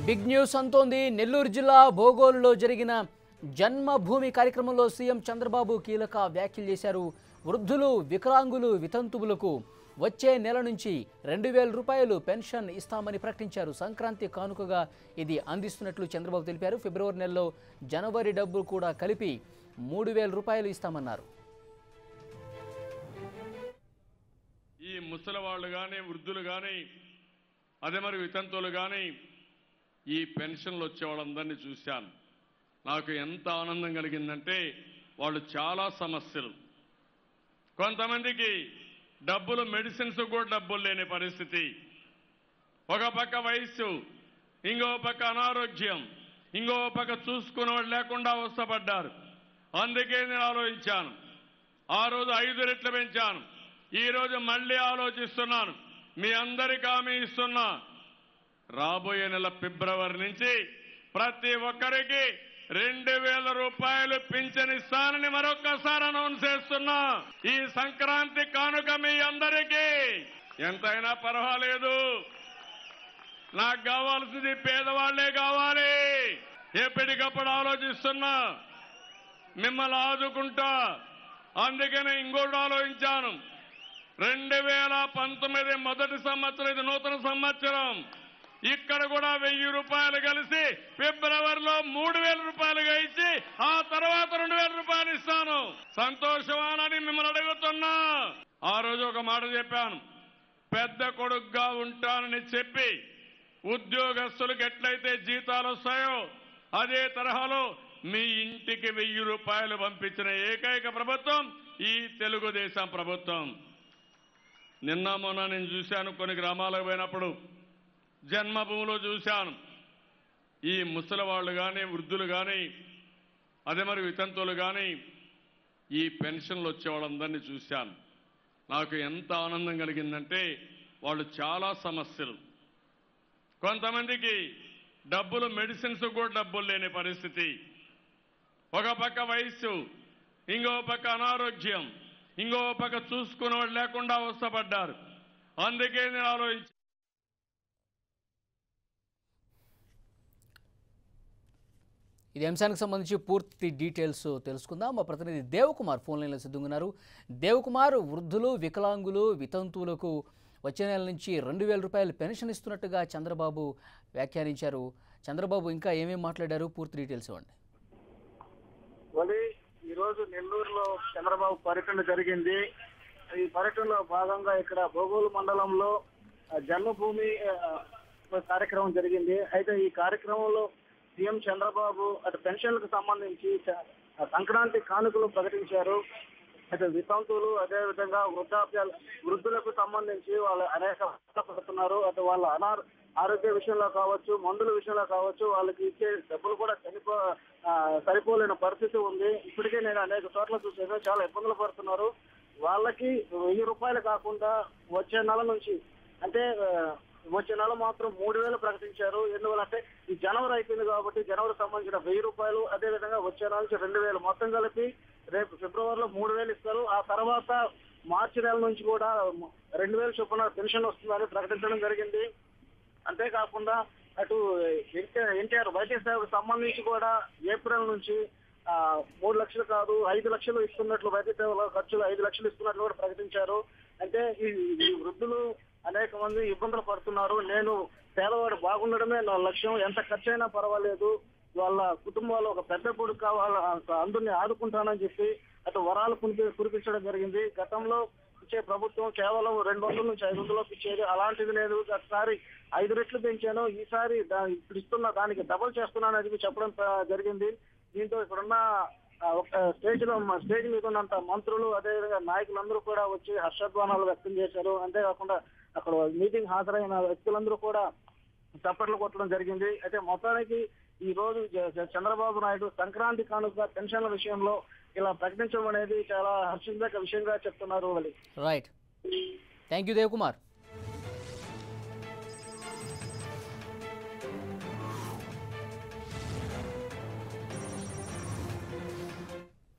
Big news అంతోంది. Nellore జిల్లా బోగోలులో జరిగిన జన్మభూమి కార్యక్రమంలో సీఎం చంద్రబాబు కీలక వ్యాఖ్యలు చేశారు. వృద్ధులు, వికలాంగులు, వితంతువులకు వచ్చే నెల నుంచి 2,000 రూపాయలు పెన్షన్ ఇస్తామని ప్రకటించారు. సంక్రాంతి కానుకగా ఇది అందిస్తున్నట్లు చంద్రబాబు తెలిపారు. ఫిబ్రవరి నెలలో జనవరి డబ్బులు కూడా కలిపి 3,000 రూపాయలు ఇస్తామన్నారు. ఈ ముసలి వాళ్ళు కానీ, వృద్ధులు కానీ, అదే మరి వితంతువులు కానీ ఈ పెన్షన్లు వచ్చే వాళ్ళందరినీ చూశాను. నాకు ఎంత ఆనందం కలిగిందంటే వాళ్ళు చాలా సమస్యలు, కొంతమందికి డబ్బులు, మెడిసిన్స్ కూడా డబ్బులు లేని పరిస్థితి, ఒక పక్క వయస్సు, ఇంకో పక్క అనారోగ్యం, ఇంకో పక్క చూసుకునేవాడు లేకుండా అవస్థపడ్డారు. అందుకే నేను ఆలోచించాను. ఆ రోజు 5 రెట్లు పెంచాను. ఈ రోజు మళ్ళీ ఆలోచిస్తున్నాను. మీ అందరికీ హామీ ఇస్తున్నా, రాబోయే నెల ఫిబ్రవరి నుంచి ప్రతి ఒక్కరికి 2,000 రూపాయలు పింఛన్ ఇస్తానని మరొక్కసారి అనౌన్స్ చేస్తున్నా. ఈ సంక్రాంతి కానుక మీ అందరికీ ఎంతైనా పర్వాలేదు. నాకు కావాల్సింది పేదవాళ్లే కావాలి. ఎప్పటికప్పుడు ఆలోచిస్తున్నా, మిమ్మల్ని ఆదుకుంటా. అందుకనే ఇంకోటి ఆలోచించాను. 2019 మొదటి సంవత్సరం, ఇది నూతన సంవత్సరం. ఇక్కడ కూడా 1,000 రూపాయలు కలిసి ఫిబ్రవరిలో 3,000 రూపాయలుగా ఇచ్చి ఆ తర్వాత 2,000 రూపాయలు ఇస్తాను. సంతోషమానని మిమ్మల్ని అడుగుతున్నా. ఆ రోజు ఒక మాట చెప్పాను, పెద్ద కొడుకుగా ఉంటానని చెప్పి ఉద్యోగస్తులకు ఎట్లయితే జీతాలు వస్తాయో అదే తరహాలో మీ ఇంటికి 1,000 రూపాయలు పంపించిన ఏకైక ప్రభుత్వం ఈ తెలుగుదేశం ప్రభుత్వం. నిన్న మొన్న నేను చూశాను, కొన్ని గ్రామాలకు పోయినప్పుడు జన్మభూమిలో చూశాను. ఈ ముసలి వాళ్ళు కానీ, వృద్ధులు కానీ, అదే మరి వితంతువులు కానీ ఈ పెన్షన్లు వచ్చే వాళ్ళందరినీ చూశాను. నాకు ఎంత ఆనందం కలిగిందంటే వాళ్ళు చాలా సమస్యలు, కొంతమందికి డబ్బులు, మెడిసిన్స్ కూడా డబ్బులు లేని పరిస్థితి, ఒక పక్క వయస్సు, ఇంకో పక్క అనారోగ్యం, ఇంకో పక్క చూసుకునేవాడు లేకుండా అవస్థపడ్డారు. అందుకే నేను ఆలోచించాను. ఇది అంశానికి సంబంధించి పూర్తి డీటెయిల్స్ తెలుసుకుందాం. మా ప్రతినిధి దేవకుమార్ ఫోన్ లైన్లో సిద్ధంగా. దేవకుమార్, వృద్ధులు, వికలాంగులు, వితంతువులకు వచ్చే నెల నుంచి 2,000 రూపాయలు పెన్షన్ ఇస్తున్నట్టుగా చంద్రబాబు వ్యాఖ్యానించారు. చంద్రబాబు ఇంకా ఏమేమి మాట్లాడారు, పూర్తి డీటెయిల్స్ ఇవ్వండి. ఈరోజు నెల్లూరులో చంద్రబాబు పర్యటన జరిగింది. ఈ పర్యటనలో భాగంగా ఇక్కడ బోగోలు మండలంలో జన్మభూమి కార్యక్రమం జరిగింది. అయితే ఈ కార్యక్రమంలో సీఎం చంద్రబాబు అటు పెన్షన్లకు సంబంధించి సంక్రాంతి కానుకలు ప్రకటించారు. అయితే వితంతువులు, అదేవిధంగా వృద్ధులకు సంబంధించి వాళ్ళు అనేక పడుతున్నారు. అటు వాళ్ళ ఆరోగ్య విషయంలో కావచ్చు, మందుల విషయంలో కావచ్చు, వాళ్ళకి ఇచ్చే డబ్బులు కూడా సరిపోలేని పరిస్థితి ఉంది. ఇప్పటికే నేను అనేక చోట్ల చూసాను, చాలా ఇబ్బందులు పడుతున్నారు. వాళ్ళకి 1,000 రూపాయలు కాకుండా వచ్చే నెల నుంచి, అంటే వచ్చే నెల మాత్రం 3,000 ప్రకటించారు. ఎందువల్లంటే ఈ జనవరి అయిపోయింది కాబట్టి జనవరి సంబంధించిన 1,000 రూపాయలు, అదేవిధంగా వచ్చే నెల నుంచి 2,000 మొత్తం కలిపి రేపు ఫిబ్రవరిలో 3,000 ఇస్తారు. ఆ తర్వాత మార్చి నెల నుంచి కూడా 2,000 చొప్పున పెన్షన్ వస్తుందని ప్రకటించడం జరిగింది. అంతేకాకుండా అటు ఎన్టీఆర్ వైద్య సేవకు సంబంధించి కూడా ఏప్రిల్ నుంచి 3 లక్షలు కాదు 5 లక్షలు ఇస్తున్నట్లు, వైద్య సేవల ఖర్చులు 5 లక్షలు ఇస్తున్నట్లు కూడా ప్రకటించారు. అంటే ఈ వృద్ధులు అనేక మంది ఇబ్బందులు పడుతున్నారు. నేను పేదవాడు బాగుండడమే నా లక్ష్యం, ఎంత ఖర్చు అయినా పర్వాలేదు, వాళ్ళ కుటుంబాల్లో ఒక పెద్ద కొడుకు కావాలి, అందరినీ ఆదుకుంటానని చెప్పి అటు వరాలు కురిపించడం జరిగింది. గతంలో ఇచ్చే ప్రభుత్వం కేవలం 200 నుంచి 500 ఇచ్చేది, అలాంటిది లేదు. ఒకసారి 5 రెట్లు పెంచాను, ఈసారి ఇప్పుడు ఇస్తున్న దానికి డబుల్ చేస్తున్నాను అని చెప్పడం జరిగింది. దీంతో ఇక్కడున్న స్టేజ్ మీద ఉన్నంత మంత్రులు, అదేవిధంగా నాయకులందరూ కూడా వచ్చి హర్షధ్వానాలు వ్యక్తం చేశారు. అంతేకాకుండా అక్కడ మీటింగ్ హాజరైన వ్యక్తులందరూ కూడా చప్పట్లు కొట్టడం జరిగింది. అయితే మొత్తానికి ఈ రోజు చంద్రబాబు నాయుడు సంక్రాంతి కానుక పెన్షన్ల విషయంలో ఇలా ప్రకటించడం అనేది చాలా హర్షించదగ్గ విషయంగా చెప్తున్నారు. Right, thank you Devakumar.